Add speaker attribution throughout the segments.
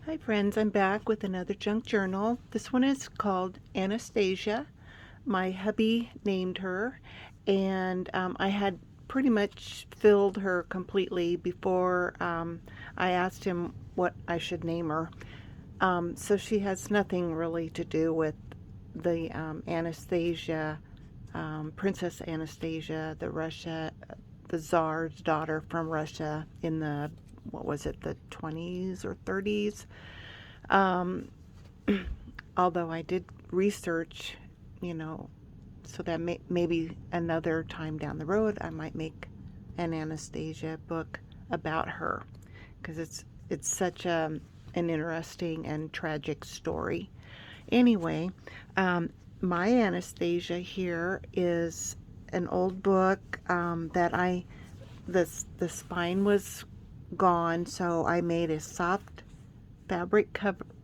Speaker 1: Hi friends, I'm back with another junk journal. This one is called Anastasia. My hubby named her, and I had pretty much filled her completely before I asked him what I should name her. So she has nothing really to do with the Anastasia, Princess Anastasia, the Tsar's daughter from Russia in the, what was it, the 20s or 30s. Um, Although I did research, you know, so that maybe another time down the road I might make an Anastasia book about her, because it's such an interesting and tragic story. Anyway, my Anastasia here is an old book that the spine was gone, so I made a soft fabric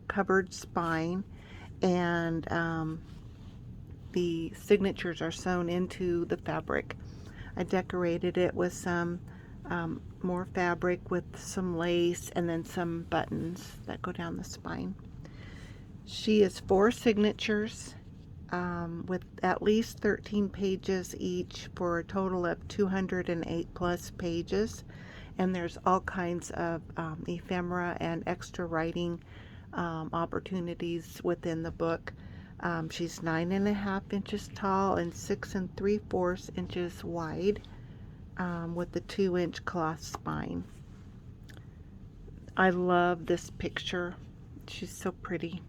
Speaker 1: covered spine, and the signatures are sewn into the fabric. I decorated it with some more fabric with some lace and then some buttons that go down the spine. She is 4 signatures with at least 13 pages each for a total of 208 plus pages. And there's all kinds of ephemera and extra writing opportunities within the book. She's 9.5 inches tall and 6 3/4 inches wide, with the 2-inch cloth spine. I love this picture. She's so pretty.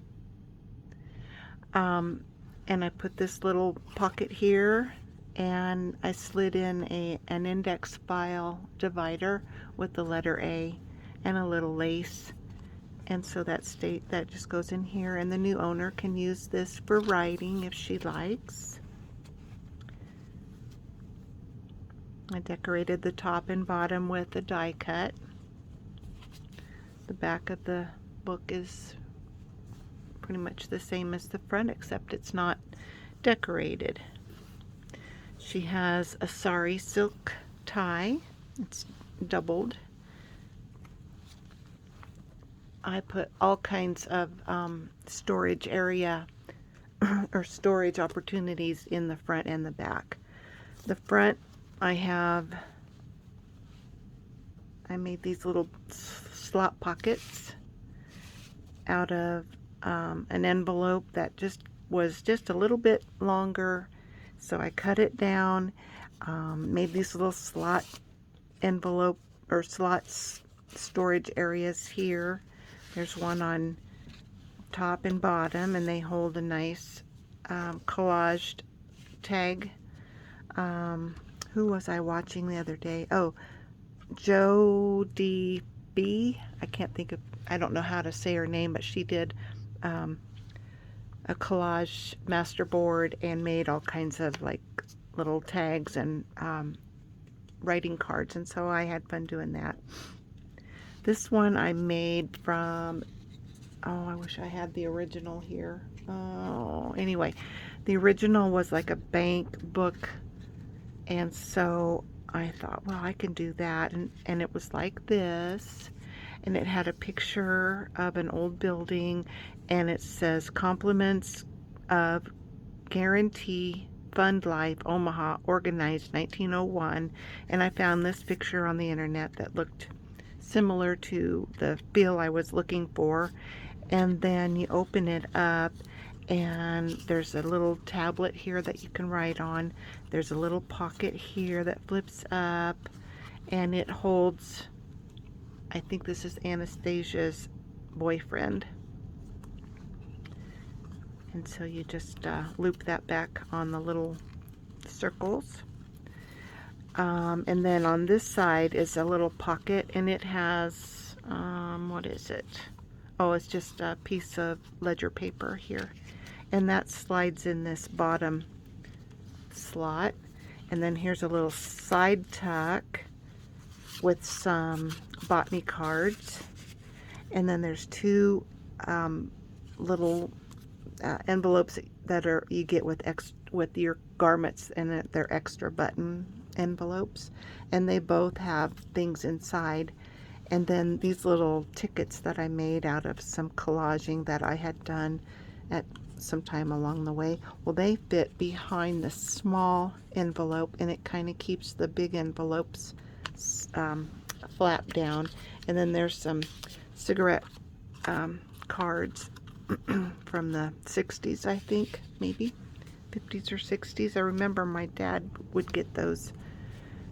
Speaker 1: And I put this little pocket here, and I slid in an index file divider with the letter A and a little lace. And so that just goes in here, and the new owner can use this for writing if she likes. I decorated the top and bottom with a die cut. The back of the book is pretty much the same as the front, except it's not decorated. She has a sari silk tie. It's doubled. I put all kinds of storage area or storage opportunities in the front and the back. The front, I made these little slot pockets out of an envelope that was just a little bit longer, so I cut it down, made these little slot envelope or slots storage areas here. There's one on top and bottom, and they hold a nice collaged tag. Who was I watching the other day? Oh, Joe D.B. I don't know how to say her name, but she did a collage masterboard and made all kinds of like little tags and writing cards, and so I had fun doing that. This one I made from, oh, I wish I had the original here. Oh, anyway, the original was like a bank book, and so I thought, well, I can do that, and it was like this, and it had a picture of an old building, and it says compliments of Guarantee Fund Life Omaha, organized 1901, and I found this picture on the internet that looked similar to the feel I was looking for. And then you open it up, and there's a little tablet here that you can write on. There's a little pocket here that flips up, and it holds, I think this is Anastasia's boyfriend. And so you just loop that back on the little circles. And then on this side is a little pocket, and it has, what is it? Oh, it's just a piece of ledger paper here. And that slides in this bottom slot. And then here's a little side tuck with some botany cards. And then there's 2 little envelopes that you get with your garments, and they're extra button envelopes, and they both have things inside. And then these little tickets that I made out of some collaging that I had done at some time along the way. Well, they fit behind the small envelope, and it kind of keeps the big envelopes flap down. And then there's some cigarette cards from the 60s, I think, maybe 50s or 60s. I remember my dad would get those.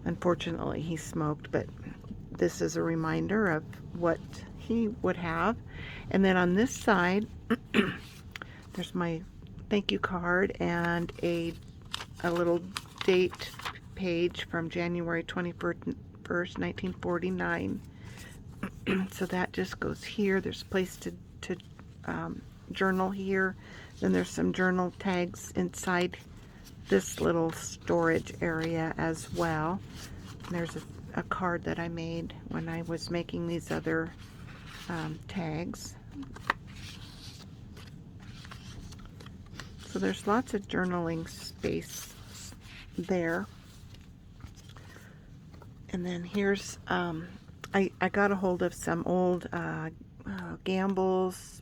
Speaker 1: Unfortunately, he smoked, but this is a reminder of what he would have. And then on this side, there's my thank you card and a little date page from January 21st, 1949. So that just goes here. There's a place to journal here. Then there's some journal tags inside this little storage area as well. And there's a card that I made when I was making these other tags. So there's lots of journaling space there. And then here's, I got a hold of some old Gamble's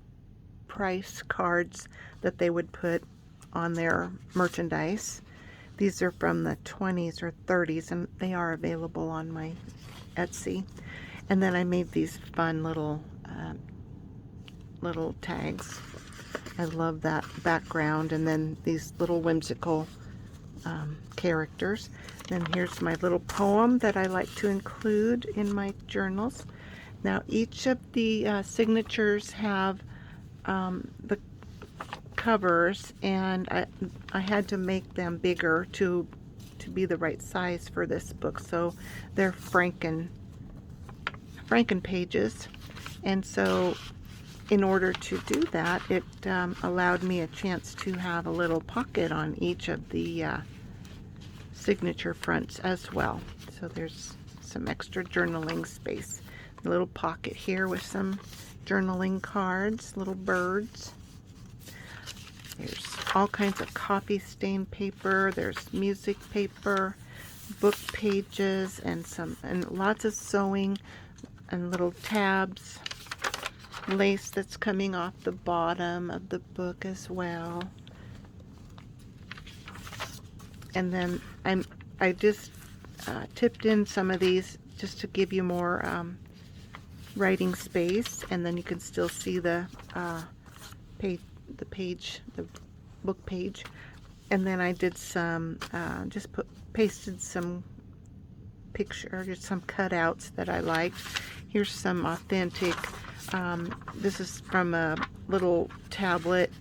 Speaker 1: price cards that they would put on their merchandise. These are from the 20s or 30s, and they are available on my Etsy. And then I made these fun little tags. I love that background, and then these little whimsical characters. Then here's my little poem that I like to include in my journals. Now each of the signatures have the covers, and I had to make them bigger to be the right size for this book. So they're Franken pages, and so in order to do that, it allowed me a chance to have a little pocket on each of the signature fronts as well. So there's some extra journaling space. A little pocket here with some journaling cards, little birds. There's all kinds of coffee stain paper. There's music paper, book pages, and lots of sewing and little tabs. Lace that's coming off the bottom of the book as well. And then I just tipped in some of these just to give you more writing space, and then you can still see the book page. And then I did some pasted some some cutouts that I liked. Here's some authentic. This is from a little tablet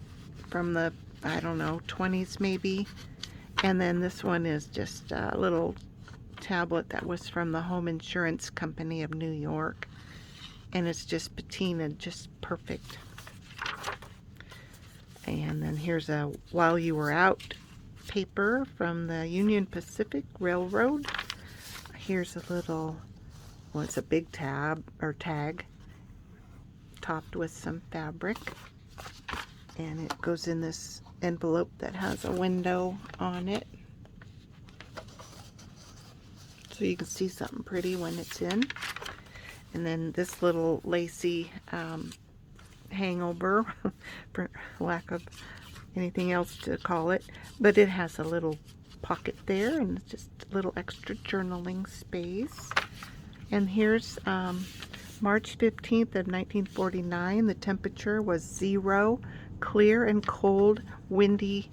Speaker 1: from the, I don't know, 20s maybe. And then this one is just a little tablet that was from the Home Insurance Company of New York. And it's just patinaed, just perfect. And then here's a While You Were Out paper from the Union Pacific Railroad. Here's a little, well, it's a big tab or tag topped with some fabric, and it goes in this envelope that has a window on it, so you can see something pretty when it's in. And then this little lacy hangover, for lack of anything else to call it, but it has a little pocket there, and it's just a little extra journaling space. And here's March 15th of 1949. The temperature was 0, clear and cold, windy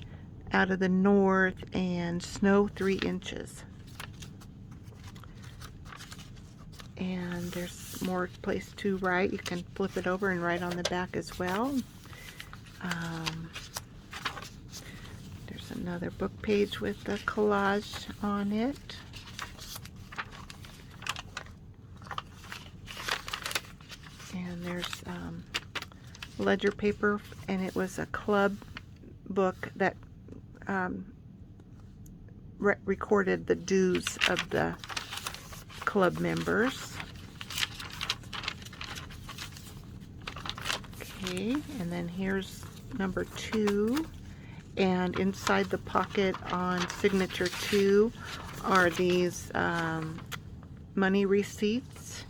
Speaker 1: out of the north, and snow 3 inches. And there's more place to write. You can flip it over and write on the back as well. There's another book page with the collage on it. And there's ledger paper, and it was a club book that recorded the dues of the club members. Okay, and then here's number 2, and inside the pocket on signature 2 are these money receipts.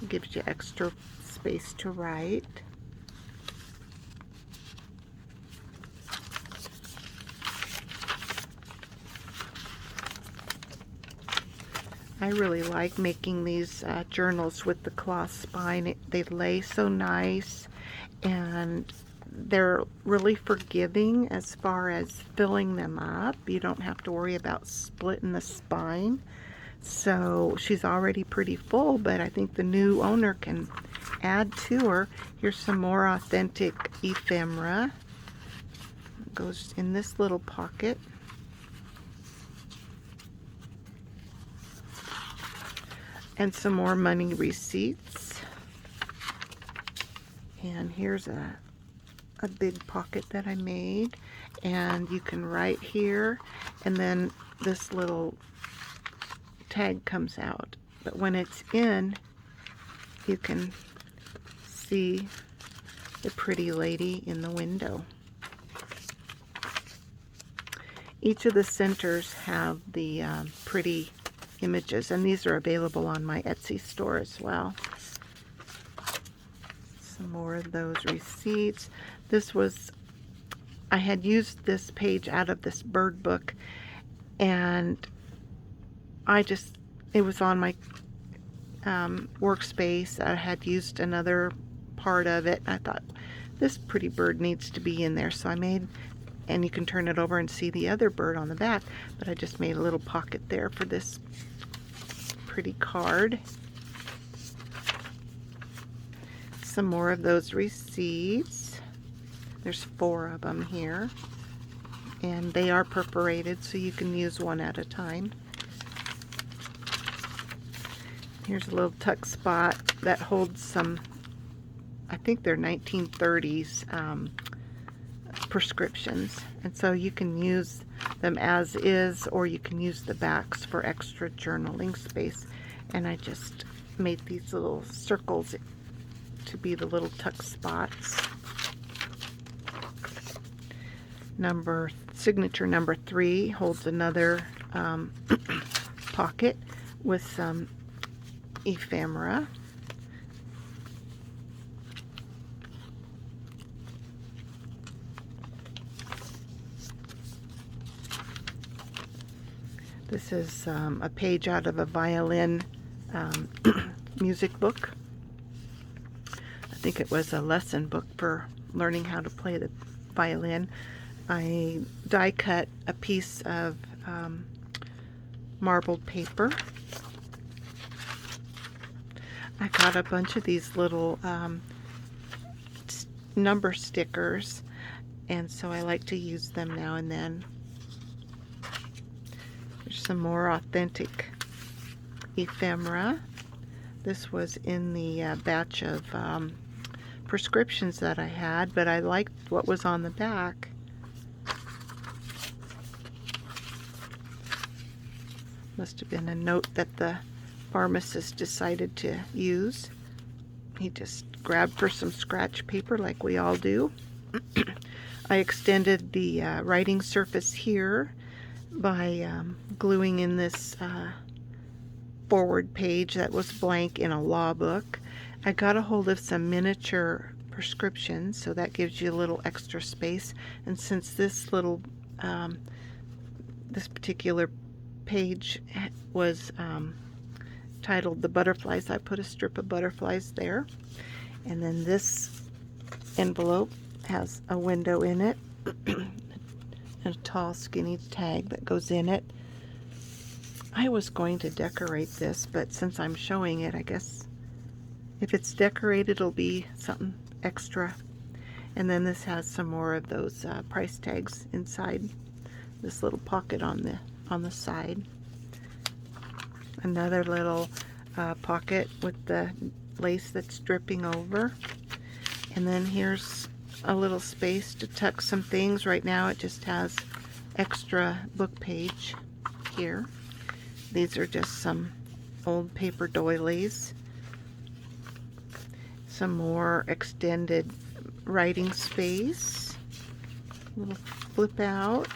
Speaker 1: Gives you extra space to write. I really like making these journals with the cloth spine. They lay so nice, and they're really forgiving as far as filling them up. You don't have to worry about splitting the spine. So she's already pretty full, but I think the new owner can add to her. Here's some more authentic ephemera. It goes in this little pocket. And some more money receipts. And here's a big pocket that I made. And you can write here, and then this little tag comes out. But when it's in, you can see the pretty lady in the window. Each of the centers have the pretty images, and these are available on my Etsy store as well. Some more of those receipts. I had used this page out of this bird book, and it was on my workspace. I had used another part of it. I thought, this pretty bird needs to be in there, so I made, and you can turn it over and see the other bird on the back, but I just made a little pocket there for this pretty card. Some more of those receipts. There's 4 of them here, and they are perforated, so you can use one at a time. Here's a little tuck spot that holds some, I think they're 1930s prescriptions, and so you can use them as is, or you can use the backs for extra journaling space. And I just made these little circles to be the little tuck spots. Signature number 3 holds another pocket with some ephemera. This is a page out of a violin music book. I think it was a lesson book for learning how to play the violin. I die cut a piece of marbled paper. I got a bunch of these little number stickers, and so I like to use them now and then. There's some more authentic ephemera. This was in the batch of prescriptions that I had, but I liked what was on the back. Must have been a note that the pharmacist decided to use. He just grabbed for some scratch paper like we all do. I extended the writing surface here by gluing in this forward page that was blank in a law book. I got a hold of some miniature prescriptions, so that gives you a little extra space. And since this little this particular page was titled The Butterflies, I put a strip of butterflies there. And then this envelope has a window in it and a tall skinny tag that goes in it. I was going to decorate this, but since I'm showing it, I guess if it's decorated, it'll be something extra. And then this has some more of those price tags inside this little pocket on the side. Another little pocket with the lace that's dripping over. And then here's a little space to tuck some things. Right now it just has extra book page here. These are just some old paper doilies. Some more extended writing space. A little flip out.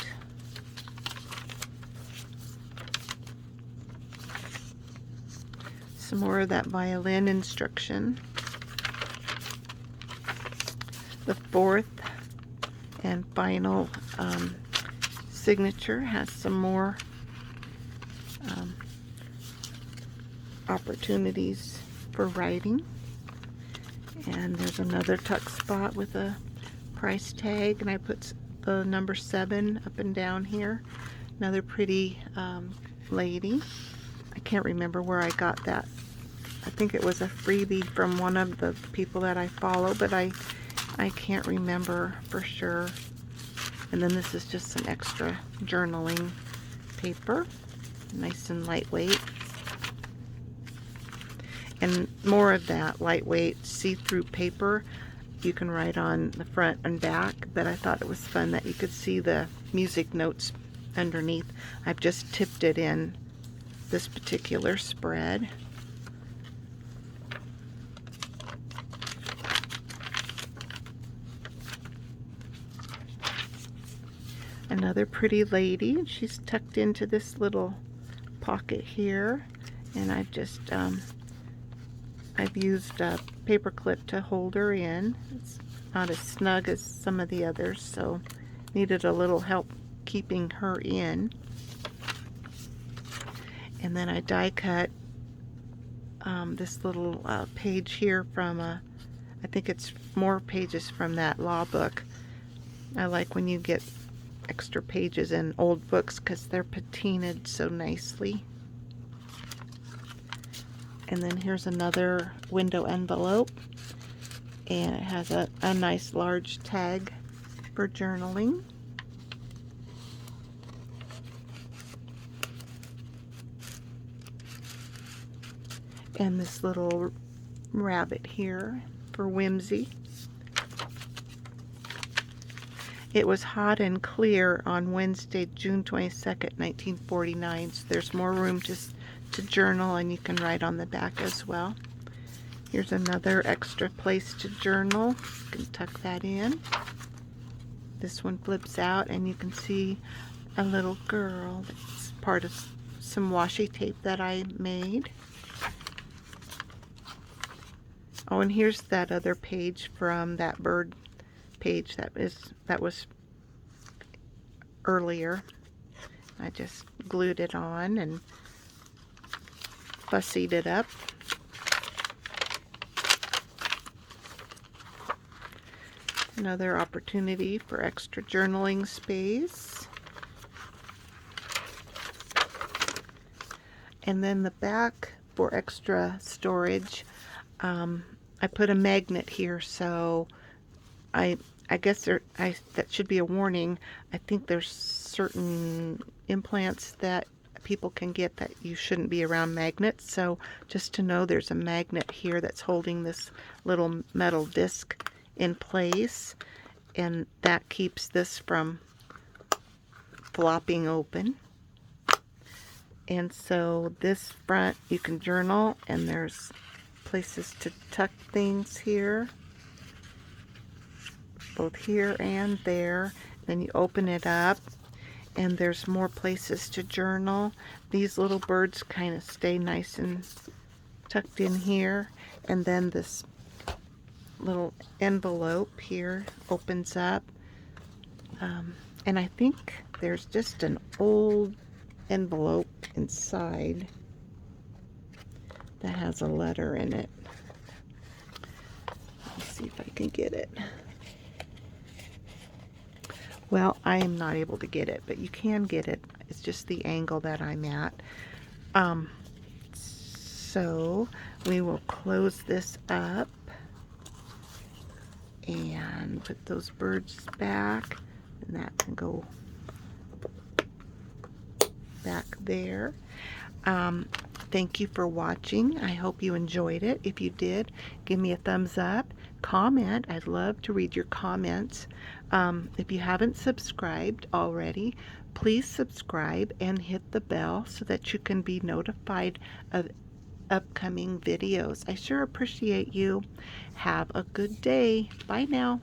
Speaker 1: some more of that violin instruction. The fourth and final signature has some more opportunities for writing. And there's another tuck spot with a price tag, and I put the number 7 up and down here. Another pretty lady. I can't remember where I got that. I think it was a freebie from one of the people that I follow, but I can't remember for sure. And then this is just some extra journaling paper, nice and lightweight. And more of that lightweight see-through paper you can write on the front and back, but I thought it was fun that you could see the music notes underneath. I've just tipped it in this particular spread. Another pretty lady. She's tucked into this little pocket here, and I've just I've used a paper clip to hold her in. It's not as snug as some of the others, so needed a little help keeping her in. And then I die cut this little page here from I think it's more pages from that law book. I like when you get extra pages in old books because they're patinaed so nicely. And then here's another window envelope, and it has a nice large tag for journaling. And this little rabbit here for whimsy. It was hot and clear on Wednesday, June 22nd, 1949, so there's more room to journal, and you can write on the back as well. Here's another extra place to journal. You can tuck that in. This one flips out, and you can see a little girl. That's part of some washi tape that I made. Oh, and here's that other page from that bird page that was earlier. I just glued it on and fussied it up. Another opportunity for extra journaling space. And then the back for extra storage, I put a magnet here, so I guess that should be a warning. I think there's certain implants that people can get that you shouldn't be around magnets, so just to know there's a magnet here that's holding this little metal disc in place, and that keeps this from flopping open. And so this front you can journal, and there's places to tuck things here, both here and there. Then you open it up, and there's more places to journal. These little birds kind of stay nice and tucked in here, and then this little envelope here opens up, and I think there's just an old envelope inside that has a letter in it. Let's see if I can get it. Well, I am not able to get it, but you can get it. It's just the angle that I'm at. So we will close this up and put those birds back, and that can go back there. Thank you for watching. I hope you enjoyed it. If you did, give me a thumbs up. Comment. I'd love to read your comments. If you haven't subscribed already, please subscribe and hit the bell so that you can be notified of upcoming videos. I sure appreciate you. Have a good day. Bye now.